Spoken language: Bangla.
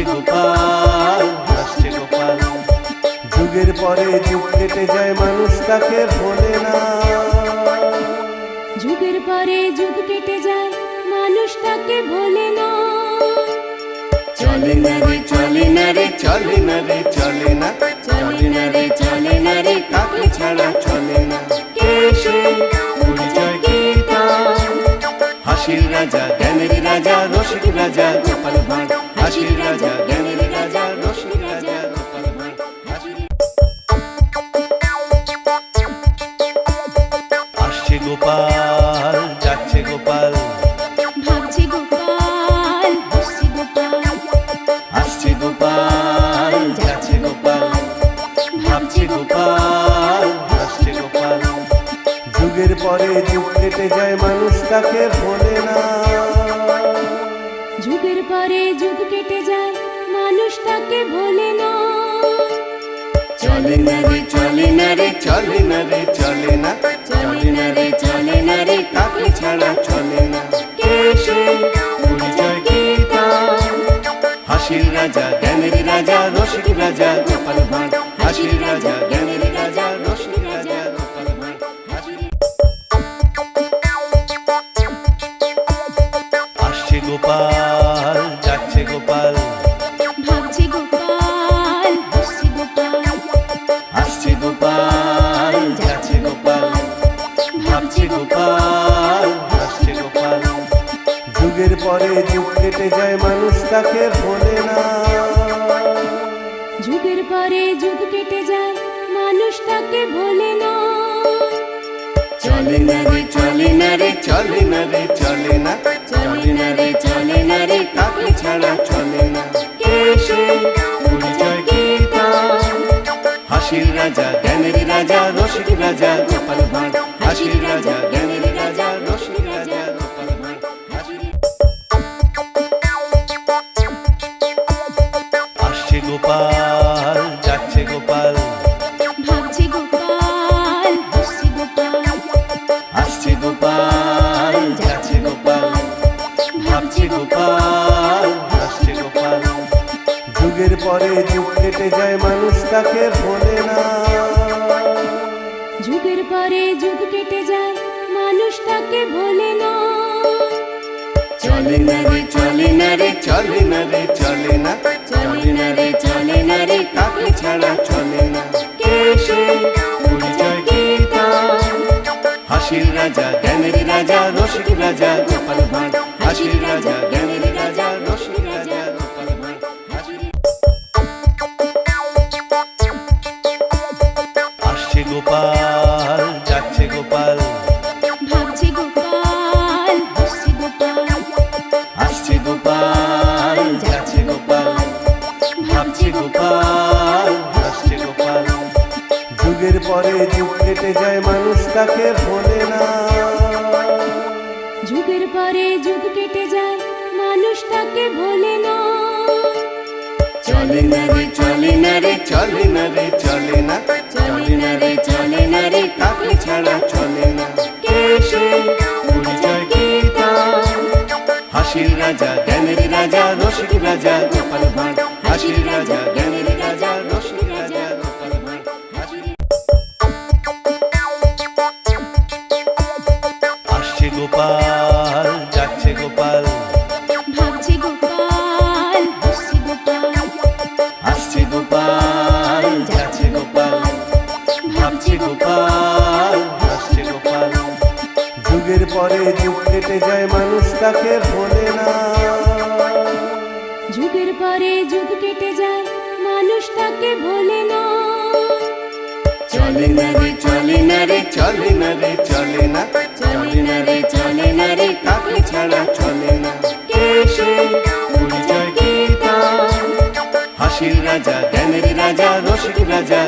গোপাল, হাসছে গোপাল। যুগের পরে যুগ কেটে যায়, মানুষ তাকে ভোলে না। যুগের পরে যুগ কেটে যায়, মানুষ তাকে ভোলে না। চলে না রে, চলে না রে, চলে না রে, চলে না, চলে না রে, চলে না রে, তাকে ছাড়া চলে না। কে সে? পরিচয় কি তার? হাসির রাজা, জ্ঞানের রাজা, রসিক রাজা গোপাল ভাঁড়। হাসির রাজা, জ্ঞানের রাজা, রসিক রাজা গোপাল ভাঁড়। আসছে গোপাল, যাচ্ছে গোপাল, ভাবছে গোপাল, হাসছে গোপাল। আসছে গোপাল, যাচ্ছে গোপাল, ভাবছে গোপাল, হাসছে গোপাল। যুগের পরে যুগ কেটে যায়, মানুষ তাকে ভোলে না। যুগের পরে যুগ কেটে যায়, মানুষ তাকে ভোলে না। চলে না রে, চলে না রে, চলে না রে, চলে না, চলে না রে, চলে না রে, তাকে ছাড়া চলে না। কে সে? পরিচয় কি তার? হাসির রাজা, জ্ঞানের রাজা, রসিক রাজা গোপাল ভাঁড়। হাসির রাজা, জ্ঞানের রাজা, রসিক রাজা গোপাল ভাঁড়। আসছে গোপাল, যাচ্ছে গোপাল, ভাবছে গোপাল, হাসছে গোপাল। আসছে গোপাল, যাচ্ছে গোপাল, ভাবছে গোপাল, হাসছে গোপাল। যুগের পরে যুগ কেটে যায়, মানুষ তাকে ভোলে না। যুগের পরে যুগ কেটে যায়, মানুষ তাকে ভোলে না। চলে না রে, চলে না রে, চলে না রে, চলে না, চলে না রে, চলে না রে, তাকে ছাড়া চলে না। কে সে? পরিচয় কি তার? হাসির রাজা, জ্ঞানের রাজা, রসিক রাজা গোপাল ভাঁড়। হাসির রাজা, জ্ঞানের রাজা, রসিক রাজা গোপাল ভাঁড়। আসছে গোপাল, যাচ্ছে গোপাল, ভাবছে গোপাল, হাসছে গোপাল। আসছে গোপাল, যাচ্ছে গোপাল, ভাবছে গোপাল, হাসছে গোপাল। যুগের পরে যুগ কেটে যায়, মানুষ তাকে ভোলে না। যুগের পরে যুগ কেটে যায়, মানুষ তাকে ভোলে না। চলে না রে, চলে না রে, চলে না রে, চলে না, চলে না রে, চলে না রে, তাকে ছাড়া চলে না। কে সে? পরিচয় কি তার? হাসির রাজা, জ্ঞানের রাজা, রসিক রাজা গোপাল ভাঁড়। হাসির রাজা, জ্ঞানের রাজা, রসিক রাজা গোপাল ভাঁড়। আসছে গোপাল, যাচ্ছে গোপাল, ভাবছে গোপাল, হাসছে গোপাল। আসছে গোপাল, যাচ্ছে গোপাল, ভাবছে গোপাল, হাসছে গোপাল। যুগের পরে যুগ কেটে যায়, মানুষ তাকে ভোলে না। যুগের পরে যুগ কেটে যায়, মানুষ তাকে ভোলে না। চলে না রে, চলে না রে, চলে না রে, চলে না, চলে না রে, চলে না রে, তাকে ছাড়া চলে না। কে সে? পরিচয় কি তার? হাসির রাজা, জ্ঞানের রাজা, রসিক রাজা গোপাল ভাঁড়। হাসির রাজা, জ্ঞানের রাজা, রসিক রাজা গোপাল ভাঁড়। আসছে গোপাল, যাচ্ছে গোপাল, ভাবছে গোপাল, হাসছে গোপাল। আসছে গোপাল, যাচ্ছে গোপাল, ভাবছে গোপাল, হাসছে গোপাল। যুগের পরে যুগ কেটে যায়, মানুষ তাকে ভোলে না। যুগের পরে যুগ কেটে যায়, মানুষ তাকে ভোলে না। চলে না রে, চলে না রে, চলে না রে, চলে না, চলে না রে, চলে না রে, তাকে ছাড়া চলে না। কে সে? পরিচয় কি তার? হাসির রাজা, জ্ঞানের রাজা, রসিক রাজা